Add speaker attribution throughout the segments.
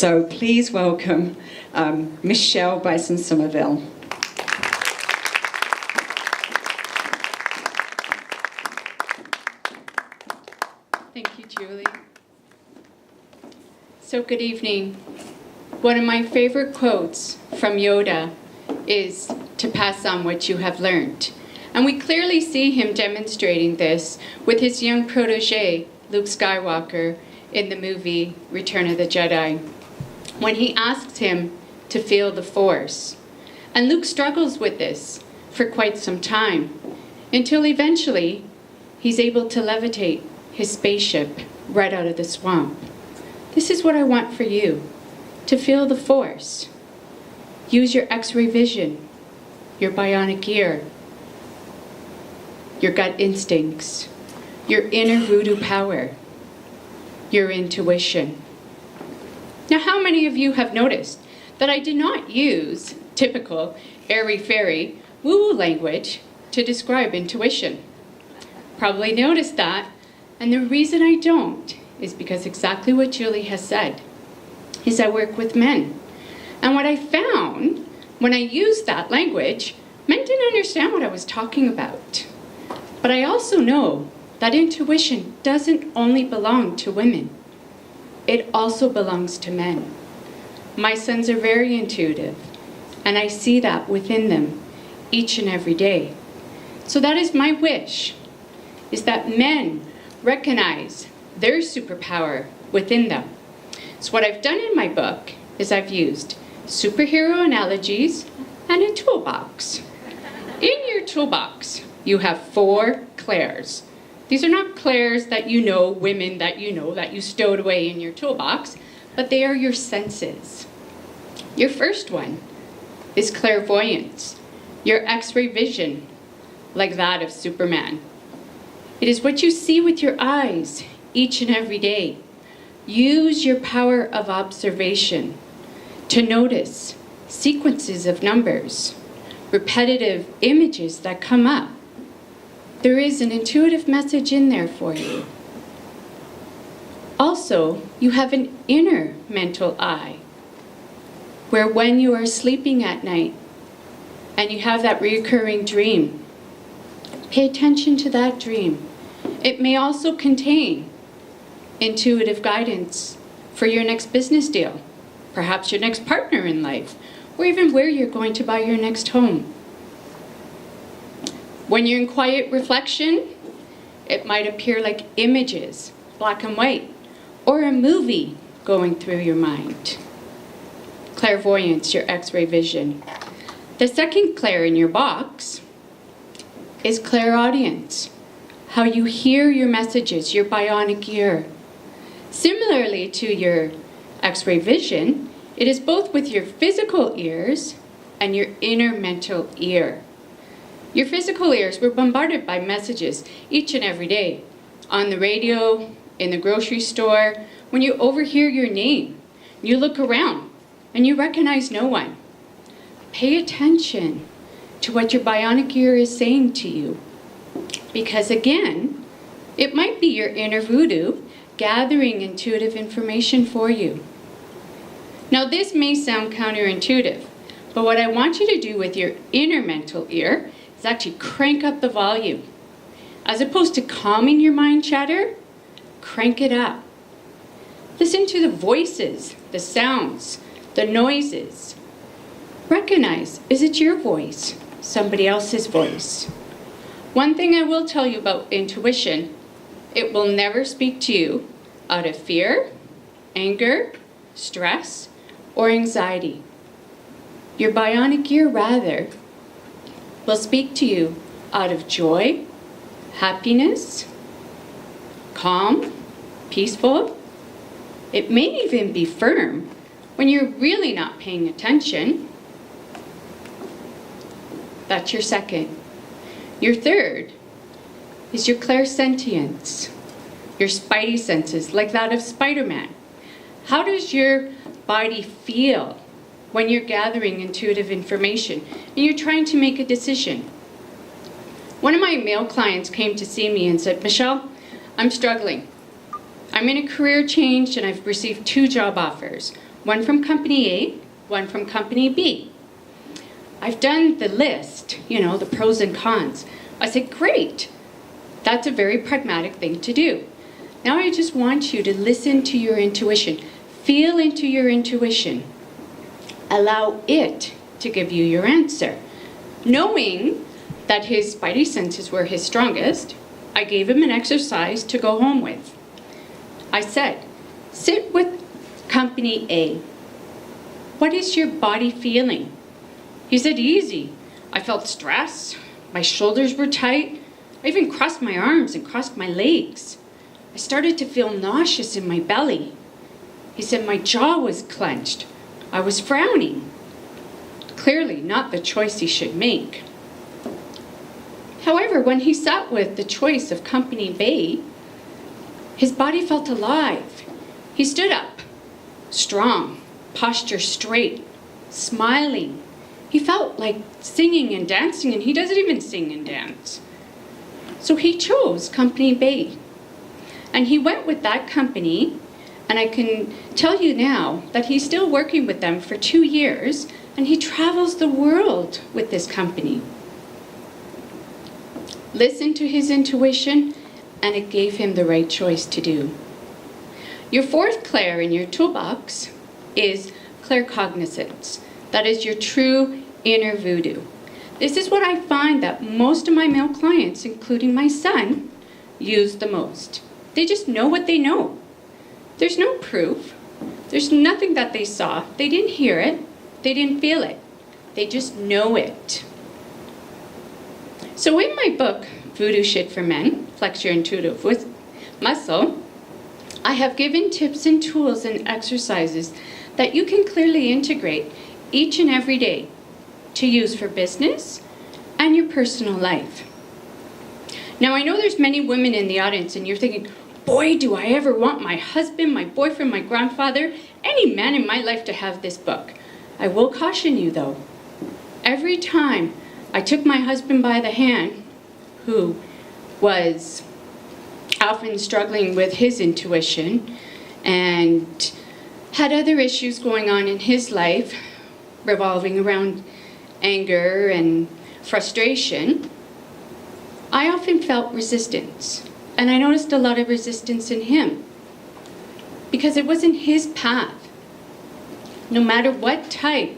Speaker 1: So please welcome Michèle Bisson-Somerville.
Speaker 2: Thank you, Julie. So good evening. One of my favorite quotes from Yoda is to pass on what you have learned. And we clearly see him demonstrating this with his young protege, Luke Skywalker, in the movie Return of the Jedi, when he asks him to feel the Force. And Luke struggles with this for quite some time, until eventually he's able to levitate his spaceship right out of the swamp. This is what I want for you, to feel the Force. Use your X-ray vision, your bionic ear, your gut instincts, your inner voodoo power, your intuition. Now, how many of you have noticed that I did not use typical airy-fairy woo-woo language to describe intuition? Probably noticed that, and the reason I don't is because exactly what Julie has said, is I work with men. And what I found when I used that language, men didn't understand what I was talking about. But I also know that intuition doesn't only belong to women. It also belongs to men. My sons are very intuitive, and I see that within them each and every day. So that is my wish, is that men recognize their superpower within them. So what I've done in my book is I've used superhero analogies and a toolbox. In your toolbox, you have 4 Claires. These are not Claires that you know, women that you stowed away in your toolbox, but they are your senses. Your first one is clairvoyance, your X-ray vision, like that of Superman. It is what you see with your eyes each and every day. Use your power of observation to notice sequences of numbers, repetitive images that come up. There is an intuitive message in there for you. Also, you have an inner mental eye, where when you are sleeping at night and you have that recurring dream, pay attention to that dream. It may also contain intuitive guidance for your next business deal, perhaps your next partner in life, or even where you're going to buy your next home. When you're in quiet reflection, it might appear like images, black and white, or a movie going through your mind. Clairvoyance, your X-ray vision. The second clair in your box is clairaudience, how you hear your messages, your bionic ear. Similarly to your X-ray vision, it is both with your physical ears and your inner mental ear. Your physical ears were bombarded by messages each and every day, on the radio, in the grocery store, when you overhear your name, you look around and you recognize no one. Pay attention to what your bionic ear is saying to you, because again, it might be your inner voodoo gathering intuitive information for you. Now this may sound counterintuitive, but what I want you to do with your inner mental ear is actually crank up the volume. As opposed to calming your mind chatter, crank it up. Listen to the voices, the sounds, the noises. Recognize, is it your voice, somebody else's voice? One thing I will tell you about intuition, it will never speak to you out of fear, anger, stress, or anxiety. Your bionic ear, rather, will speak to you out of joy, happiness, calm, peaceful. It may even be firm when you're really not paying attention. That's your second. Your third is your clairsentience, your spidey senses, like that of Spider-Man. How does your body feel when you're gathering intuitive information and you're trying to make a decision? One of my male clients came to see me and said, Michelle, I'm struggling. I'm in a career change and I've received 2 job offers. one from company A, one from company B. I've done the list, the pros and cons. I said, great. That's a very pragmatic thing to do. Now I just want you to listen to your intuition. Feel into your intuition. Allow it to give you your answer. Knowing that his spidey senses were his strongest, I gave him an exercise to go home with. I said, sit with company A. What is your body feeling? He said, easy. I felt stress. My shoulders were tight. I even crossed my arms and crossed my legs. I started to feel nauseous in my belly. He said my jaw was clenched. I was frowning. Clearly not the choice he should make. However, when he sat with the choice of company B, his body felt alive. He stood up, strong, posture straight, smiling. He felt like singing and dancing, and he doesn't even sing and dance. So he chose company B. And he went with that company, and I can tell you now that he's still working with them for 2 years, and he travels the world with this company. Listen to his intuition, and it gave him the right choice to do. Your fourth clair in your toolbox is claircognizance. That is your true inner voodoo. This is what I find that most of my male clients, including my son, use the most. They just know what they know. There's no proof. There's nothing that they saw. They didn't hear it. They didn't feel it. They just know it. So in my book, Voodoo Shit for Men, Flex Your Intuitive Muscle, I have given tips and tools and exercises that you can clearly integrate each and every day to use for business and your personal life. Now, I know there's many women in the audience and you're thinking, boy, do I ever want my husband, my boyfriend, my grandfather, any man in my life to have this book. I will caution you though, every time I took my husband by the hand, who was often struggling with his intuition and had other issues going on in his life revolving around anger and frustration, I often felt resistance. And I noticed a lot of resistance in him because it wasn't his path. No matter what type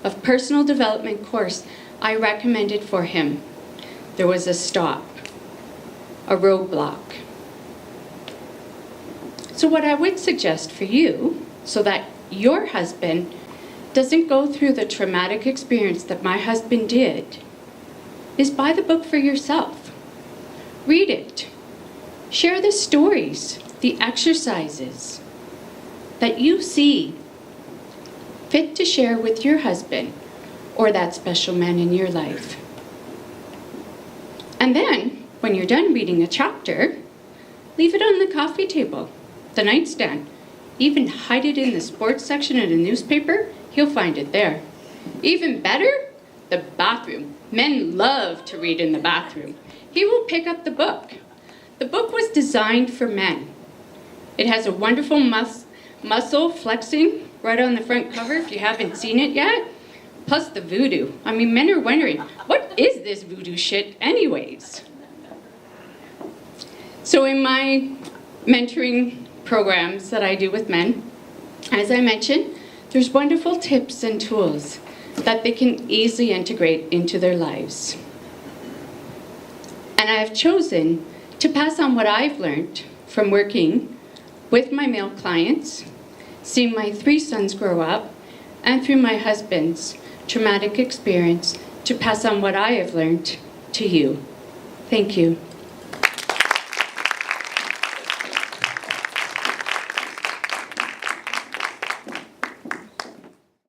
Speaker 2: of personal development course I recommended for him, there was a stop, a roadblock. So what I would suggest for you, so that your husband doesn't go through the traumatic experience that my husband did, is buy the book for yourself. Read it. Share the stories, the exercises that you see fit to share with your husband or that special man in your life. And then, when you're done reading a chapter, leave it on the coffee table, the nightstand. Even hide it in the sports section of the newspaper. He'll find it there. Even better, the bathroom. Men love to read in the bathroom. He will pick up the book. The book was designed for men. It has a wonderful muscle flexing right on the front cover if you haven't seen it yet. Plus the voodoo. I mean, men are wondering, what is this voodoo shit anyways? So in my mentoring programs that I do with men, as I mentioned, there's wonderful tips and tools that they can easily integrate into their lives. And I have chosen to pass on what I've learned from working with my male clients, seeing my 3 sons grow up, and through my husband's traumatic experience, to pass on what I have learned to you. Thank you.